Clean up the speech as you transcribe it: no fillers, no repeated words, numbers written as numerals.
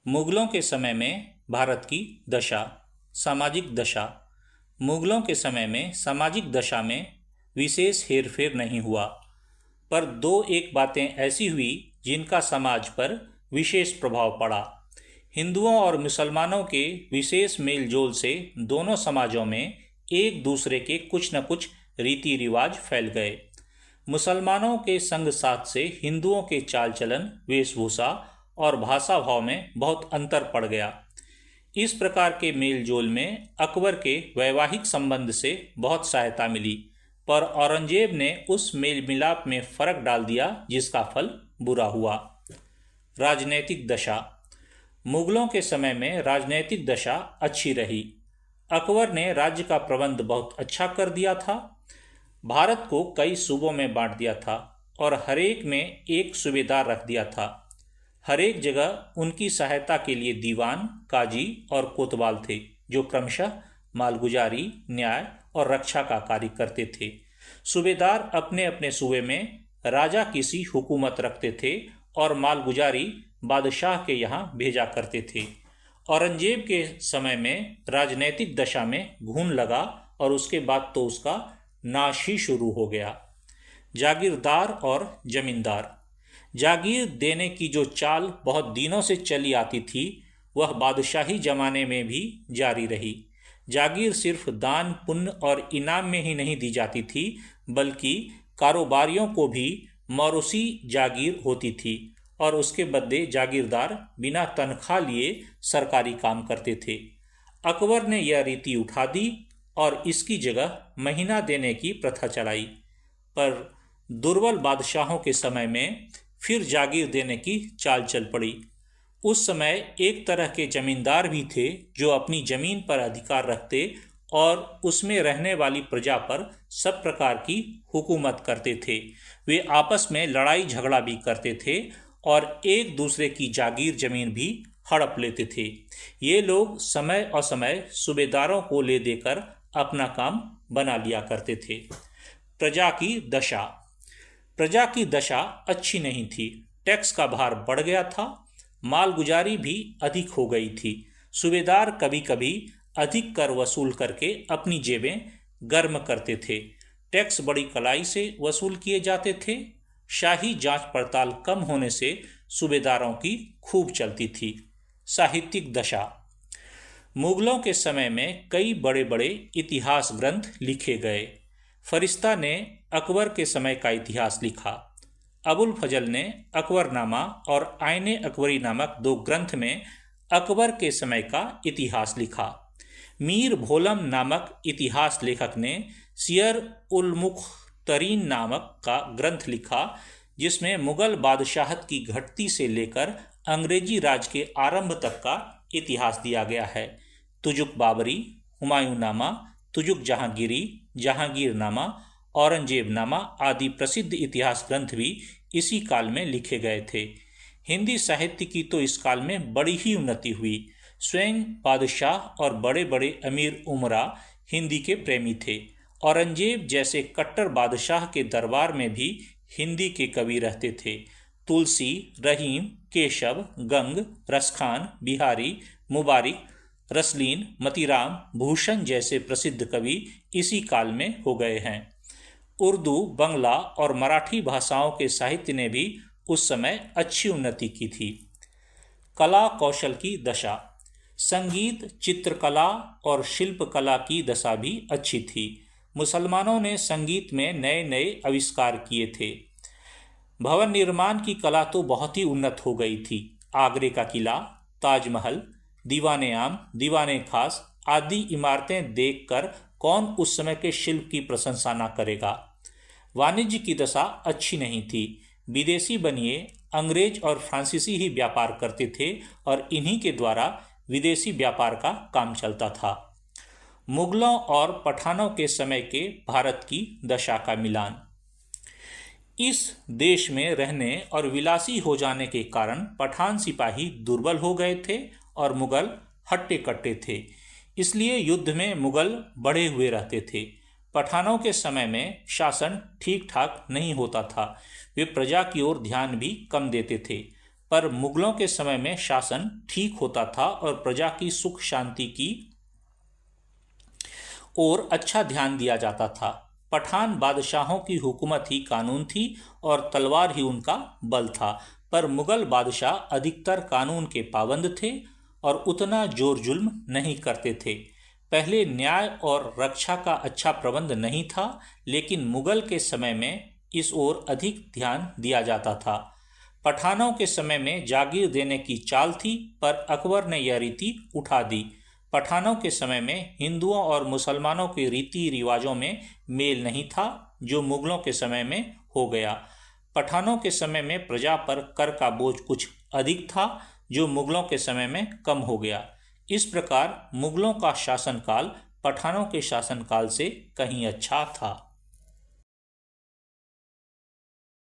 मुगलों के समय में भारत की दशा। सामाजिक दशा। मुगलों के समय में सामाजिक दशा में विशेष हेरफेर नहीं हुआ, पर दो एक बातें ऐसी हुई जिनका समाज पर विशेष प्रभाव पड़ा। हिंदुओं और मुसलमानों के विशेष मेलजोल से दोनों समाजों में एक दूसरे के कुछ न कुछ रीति रिवाज फैल गए। मुसलमानों के संग साथ से हिंदुओं के चाल चलन, वेशभूषा और भाषा भाव में बहुत अंतर पड़ गया। इस प्रकार के मेलजोल में अकबर के वैवाहिक संबंध से बहुत सहायता मिली, पर औरंगजेब ने उस मेल मिलाप में फर्क डाल दिया, जिसका फल बुरा हुआ। राजनैतिक दशा। मुगलों के समय में राजनैतिक दशा अच्छी रही। अकबर ने राज्य का प्रबंध बहुत अच्छा कर दिया था। भारत को कई सूबों में बांट दिया था और हरेक में एक सूबेदार रख दिया था। हरेक जगह उनकी सहायता के लिए दीवान, काजी और कोतवाल थे, जो क्रमशः मालगुजारी, न्याय और रक्षा का कार्य करते थे। सूबेदार अपने अपने सूबे में राजा की सी हुकूमत रखते थे और मालगुजारी बादशाह के यहाँ भेजा करते थे। औरंगजेब के समय में राजनैतिक दशा में घून लगा और उसके बाद तो उसका नाश ही शुरू हो गया। जागीरदार और जमींदार। जागीर देने की जो चाल बहुत दिनों से चली आती थी, वह बादशाही जमाने में भी जारी रही। जागीर सिर्फ दान, पुण्य और इनाम में ही नहीं दी जाती थी, बल्कि कारोबारियों को भी मौरूसी जागीर होती थी और उसके बदले जागीरदार बिना तनख्वाह लिए सरकारी काम करते थे। अकबर ने यह रीति उठा दी और इसकी जगह महीना देने की प्रथा चलाई, पर दुर्बल बादशाहों के समय में फिर जागीर देने की चाल चल पड़ी। उस समय एक तरह के जमींदार भी थे जो अपनी जमीन पर अधिकार रखते और उसमें रहने वाली प्रजा पर सब प्रकार की हुकूमत करते थे। वे आपस में लड़ाई झगड़ा भी करते थे और एक दूसरे की जागीर जमीन भी हड़प लेते थे। ये लोग समय असमय सूबेदारों को ले देकर अपना काम बना लिया करते थे। प्रजा की दशा। प्रजा की दशा अच्छी नहीं थी। टैक्स का भार बढ़ गया था, मालगुजारी भी अधिक हो गई थी। सूबेदार कभी कभी अधिक कर वसूल करके अपनी जेबें गर्म करते थे। टैक्स बड़ी कड़ाई से वसूल किए जाते थे। शाही जांच पड़ताल कम होने से सूबेदारों की खूब चलती थी। साहित्यिक दशा। मुगलों के समय में कई बड़े बड़े इतिहास ग्रंथ लिखे गए। फरिश्ता ने अकबर के समय का इतिहास लिखा। अबुल फजल ने अकबरनामा और आईने अकबरी नामक दो ग्रंथ में अकबर के समय का इतिहास लिखा। मीर भोलम नामक इतिहास लेखक ने सियर उल मुख्तरीन नामक का ग्रंथ लिखा, जिसमें मुगल बादशाहत की घटती से लेकर अंग्रेजी राज के आरंभ तक का इतिहास दिया गया है। तुजुक बाबरी, हुमायूं नामा, तुजुक जहांगीरी, जहांगीरनामा, औरंगजेबनामा आदि प्रसिद्ध इतिहास ग्रंथ भी इसी काल में लिखे गए थे। हिंदी साहित्य की तो इस काल में बड़ी ही उन्नति हुई। स्वयं बादशाह और बड़े बड़े अमीर उमरा हिंदी के प्रेमी थे। औरंगजेब जैसे कट्टर बादशाह के दरबार में भी हिंदी के कवि रहते थे। तुलसी, रहीम, केशव, गंग, रसखान, बिहारी, मुबारिक, रसलीन, मतीराम, भूषण जैसे प्रसिद्ध कवि इसी काल में हो गए हैं। उर्दू, बंगला और मराठी भाषाओं के साहित्य ने भी उस समय अच्छी उन्नति की थी। कला कौशल की दशा। संगीत, चित्रकला और शिल्पकला की दशा भी अच्छी थी। मुसलमानों ने संगीत में नए नए आविष्कार किए थे। भवन निर्माण की कला तो बहुत ही उन्नत हो गई थी। आगरे का किला, ताजमहल, दीवाने आम, दीवाने खास आदि इमारतें देखकर कौन उस समय के शिल्प की प्रशंसा न करेगा। वाणिज्य की दशा अच्छी नहीं थी। विदेशी बनिए अंग्रेज और फ्रांसीसी ही व्यापार करते थे और इन्हीं के द्वारा विदेशी व्यापार का काम चलता था। मुगलों और पठानों के समय के भारत की दशा का मिलान। इस देश में रहने और विलासी हो जाने के कारण पठान सिपाही दुर्बल हो गए थे और मुगल हट्टे कट्टे थे। इसलिए युद्ध में मुगल बढ़े हुए रहते थे। पठानों के समय में शासन ठीक ठाक नहीं होता था। वे प्रजा की ओर ध्यान भी कम देते थे। पर मुगलों के समय में शासन ठीक होता था और प्रजा की सुख शांति की ओर अच्छा ध्यान दिया जाता था। पठान बादशाहों की हुकूमत ही कानून थी और तलवार ही उनका बल था, पर मुगल बादशाह अधिकतर कानून के पाबंद थे और उतना जोर जुल्म नहीं करते थे। पहले न्याय और रक्षा का अच्छा प्रबंध नहीं था, लेकिन मुगल के समय में इस ओर अधिक ध्यान दिया जाता था। पठानों के समय में जागीर देने की चाल थी, पर अकबर ने यह रीति उठा दी। पठानों के समय में हिंदुओं और मुसलमानों के रीति रिवाजों में मेल नहीं था, जो मुगलों के समय में हो गया। पठानों के समय में प्रजा पर कर का बोझ कुछ अधिक था, जो मुगलों के समय में कम हो गया। इस प्रकार मुगलों का शासनकाल पठानों के शासनकाल से कहीं अच्छा था।